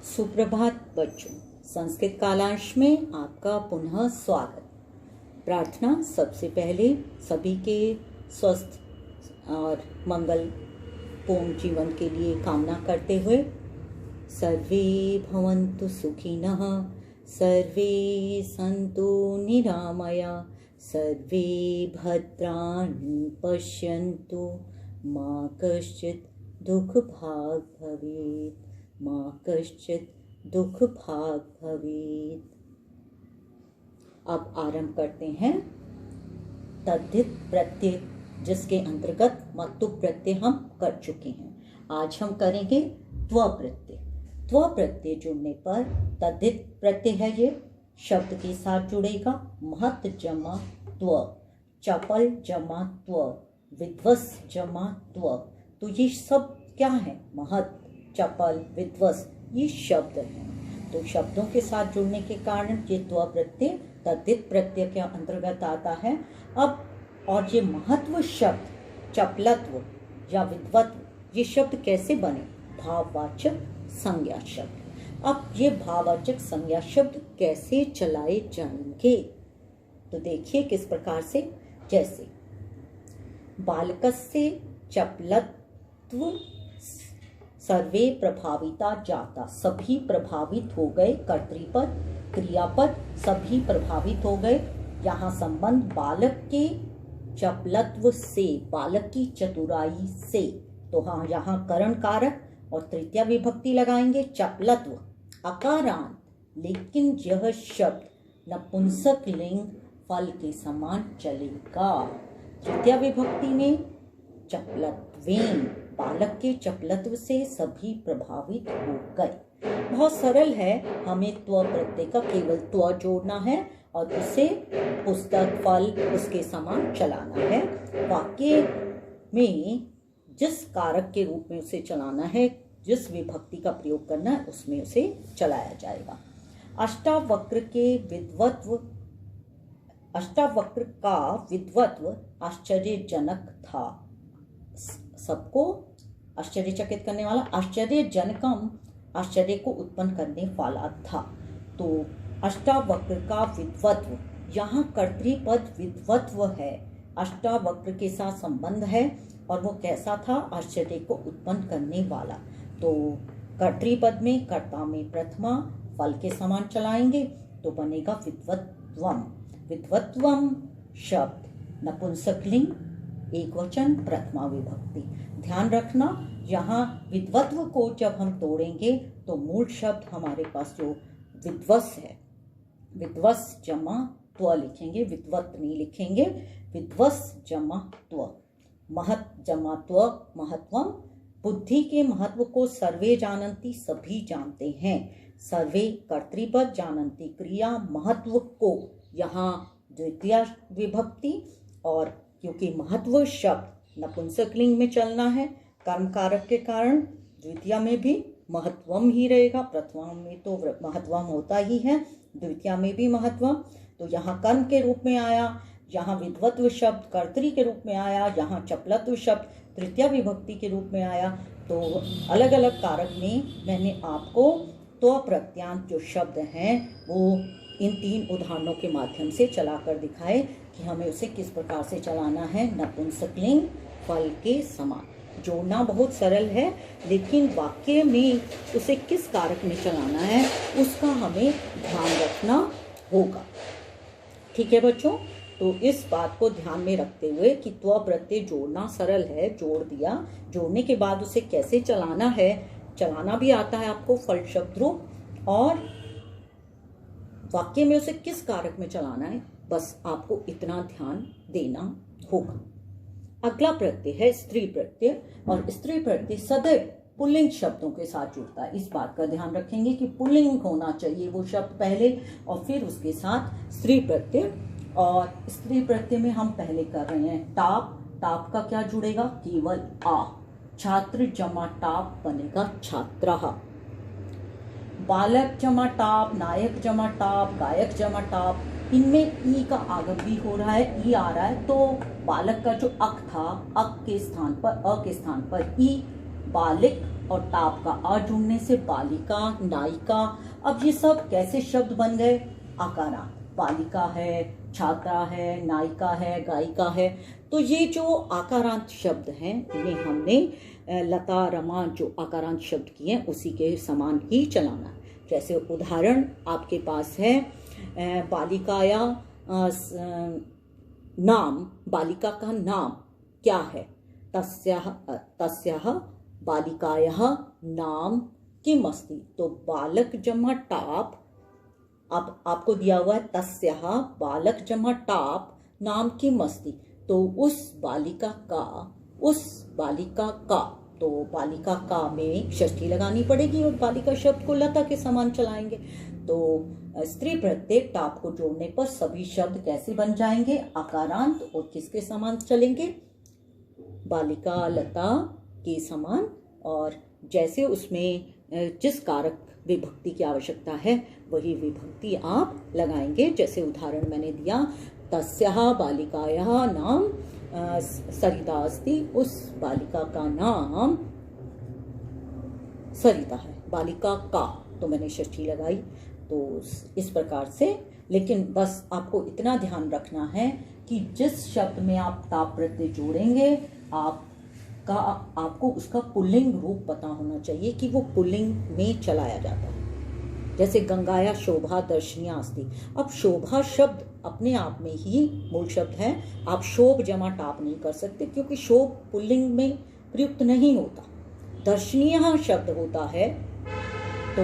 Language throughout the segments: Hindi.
सुप्रभात बच्चों, संस्कृत कालांश में आपका पुनः स्वागत। प्रार्थना सबसे पहले सभी के स्वस्थ और मंगलपूर्ण जीवन के लिए कामना करते हुए, सर्वे भवन्तु सुखिनः, सर्वे सन्तु निरामया, सर्वे भद्राणि पश्यन्तु, मा कश्चित् दुःखभाग् भवेत्, माँ कश्चित् दुख भाग भवेत्। अब आरंभ करते हैं। तद्धित प्रत्यय, जिसके अंतर्गत मतु प्रत्यय हम कर चुके हैं। आज हम करेंगे त्व प्रत्यय। त्व प्रत्यय जुड़ने पर तद्धित प्रत्यय है, ये शब्द के साथ जुड़ेगा। महत जमा त्व, चपल जमा त्व, विध्वस जमा त्व। तो ये सब क्या है? महत, चपल, विध्वस, ये शब्द हैं। तो शब्दों के साथ जुड़ने के कारण ये त्व प्रत्यय तद्धित प्रत्यय के अंतर्गत आता है। अब और ये महत्व शब्द, चपलत्व या विद्वत्व, ये शब्द कैसे बने? भाववाचक संज्ञा शब्द। अब ये भाववाचक संज्ञा शब्द कैसे चलाए जाएंगे? तो देखिए किस प्रकार से। जैसे बालकस्य चपलत्व सर्वे प्रभाविता जाता, सभी प्रभावित हो गए। कर्तृपद, क्रियापद, सभी प्रभावित हो गए। यहाँ संबंध बालक के चपलत्व से, बालक की चतुराई से। तो हाँ, यहाँ करण कारक और तृतीया विभक्ति लगाएंगे। चपलत्व अकारांत, लेकिन यह शब्द नपुंसक लिंग फल के समान चलेगा। तृतीया विभक्ति में चपलत्वेन, बालक के चपलत्व से सभी प्रभावित हो गए। बहुत सरल है, हमें त्व प्रत्यय का केवल त्व जोड़ना है और उसे पुस्तक, फल, उसके समान चलाना है। वाक्य में जिस कारक के रूप में उसे चलाना है, जिस विभक्ति का प्रयोग करना है, उसमें उसे चलाया जाएगा। अष्टावक्र के विद्वत्व, अष्टावक्र का विद्वत्व आश्चर्यजनक था। सबको आश्चर्यचकित करने वाला, आश्चर्यजनकम, आश्चर्य को उत्पन्न करने वाला था। तो अष्टावक्र का विद्वत्व, यहाँ कर्तृपद विद्वत्व है, अष्टावक्र के साथ संबंध है और वो कैसा था? आश्चर्य को उत्पन्न करने वाला। तो कर्तृपद में कर्ता में प्रथमा, फल के समान चलाएंगे तो बनेगा विद्वत्वम। विद्वत्वम शब्द नपुंसकलिंग, एक वचन, प्रथमा विभक्ति। ध्यान रखना, यहाँ विद्वत्व को जब हम तोड़ेंगे तो मूल शब्द हमारे पास जो विध्वस है, विध्वस जमा त्व लिखेंगे, विद्वत नहीं लिखेंगे। विध्वस जमा त्व, महत जमा त्व, महत्वम। बुद्धि के महत्व को सर्वे जानन्ति, सभी जानते हैं। सर्वे कर्तृपद, जानन्ति क्रिया, महत्व को यहाँ द्वितीय विभक्ति। और क्योंकि महत्व शब्द नपुंसकलिंग में चलना है, कर्म कारक के कारण द्वितीय में भी महत्वम ही रहेगा। प्रथमा में तो महत्वम होता ही है, द्वितीय में भी महत्वम। तो यहाँ कर्म के रूप में आया, यहाँ विद्वत्व शब्द कर्तरी के रूप में आया, यहाँ चपलत्व शब्द तृतीय विभक्ति के रूप में आया। तो अलग अलग कारक में मैंने आपको त्व प्रत्यांत जो शब्द हैं वो इन तीन उदाहरणों के माध्यम से चलाकर दिखाए कि हमें उसे किस प्रकार से चलाना है। नपुंसकलिंग फल के समान जोड़ना बहुत सरल है, लेकिन वाक्य में उसे किस कारक में चलाना है उसका हमें ध्यान रखना होगा। ठीक है बच्चों, तो इस बात को ध्यान में रखते हुए कि त्व प्रत्यय जोड़ना सरल है, जोड़ दिया। जोड़ने के बाद उसे कैसे चलाना है, चलाना भी आता है आपको, फल शब्द रूप, और वाक्य में उसे किस कारक में चलाना है, बस आपको इतना ध्यान देना होगा। अगला प्रत्यय है स्त्री प्रत्यय, और स्त्री प्रत्यय सदैव पुल्लिंग शब्दों के साथ जुड़ता है। इस बात का ध्यान रखेंगे कि पुल्लिंग होना चाहिए वो शब्द पहले और फिर उसके साथ स्त्री प्रत्यय। और स्त्री प्रत्यय में हम पहले कर रहे हैं टाप। टाप का क्या जुड़ेगा? केवल आ। छात्र जमा टाप बनेगा छात्रः। बालक जमा टाप, नायक जमा टाप, गायक जमा टाप, इनमें ई का आगम भी हो रहा है, ई आ रहा है। तो बालक का जो अक था, अक के स्थान पर, अ के स्थान पर ई, बालिक और टाप का आ जुड़ने से बालिका, नायिका। अब ये सब कैसे शब्द बन गए? आकारांत। बालिका है, छात्रा है, नायिका है, गायिका है। तो ये जो आकारांत शब्द हैं इन्हें हमने लता, रमा जो आकारांत शब्द किए हैं उसी के समान ही चलाना है। जैसे उदाहरण आपके पास है बालिकाया नाम, बालिका का नाम क्या है? तस्याः बालिकायाः नाम किम अस्ति। तो बालक जमा टाप, अब आपको दिया हुआ है तस्याः बालक जमा टाप नाम किम अस्ति। तो उस बालिका का, तो बालिका का में षष्ठी लगानी पड़ेगी और बालिका शब्द को लता के समान चलाएंगे। तो स्त्री प्रत्यय टाप को जोड़ने पर सभी शब्द कैसे बन जाएंगे? आकारांत और किसके समान चलेंगे? बालिका, लता के समान। और जैसे उसमें जिस कारक विभक्ति की आवश्यकता है वही विभक्ति आप लगाएंगे। जैसे उदाहरण मैंने दिया, तस्याः बालिकायाः नाम सरिता अस्ति। उस बालिका का नाम सरिता है। बालिका का तो मैंने षष्ठी लगाई। तो इस प्रकार से, लेकिन बस आपको इतना ध्यान रखना है कि जिस शब्द में आप टाप प्रत्यय जोड़ेंगे आपको उसका पुल्लिंग रूप पता होना चाहिए कि वो पुल्लिंग में चलाया जाता है। जैसे गंगाया शोभा दर्शनीया अस्ति। अब शोभा शब्द अपने आप में ही मूल शब्द है, आप शोभ जमा टाप नहीं कर सकते क्योंकि शोभ पुल्लिंग में प्रयुक्त नहीं होता। दर्शनीय शब्द होता है तो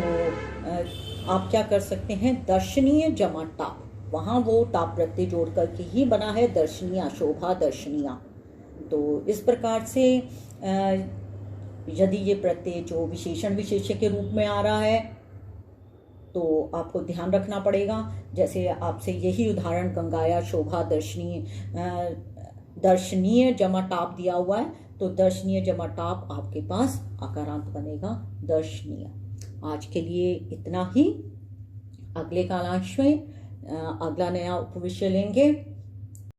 आप क्या कर सकते हैं? दर्शनीय जमा टाप, वहाँ वो टाप प्रत्यय जोड़ करके ही बना है दर्शनीय, शोभा दर्शनीया। तो इस प्रकार से यदि ये प्रत्यय जो विशेषण विशेष्य के रूप में आ रहा है तो आपको ध्यान रखना पड़ेगा। जैसे आपसे यही उदाहरण गंगाया शोभा दर्शनीय जमा टाप दिया हुआ है, तो दर्शनीय जमा टाप आपके पास आकारांत बनेगा दर्शनीय। आज के लिए इतना ही। अगले कालांश में अगला नया उपविषय लेंगे।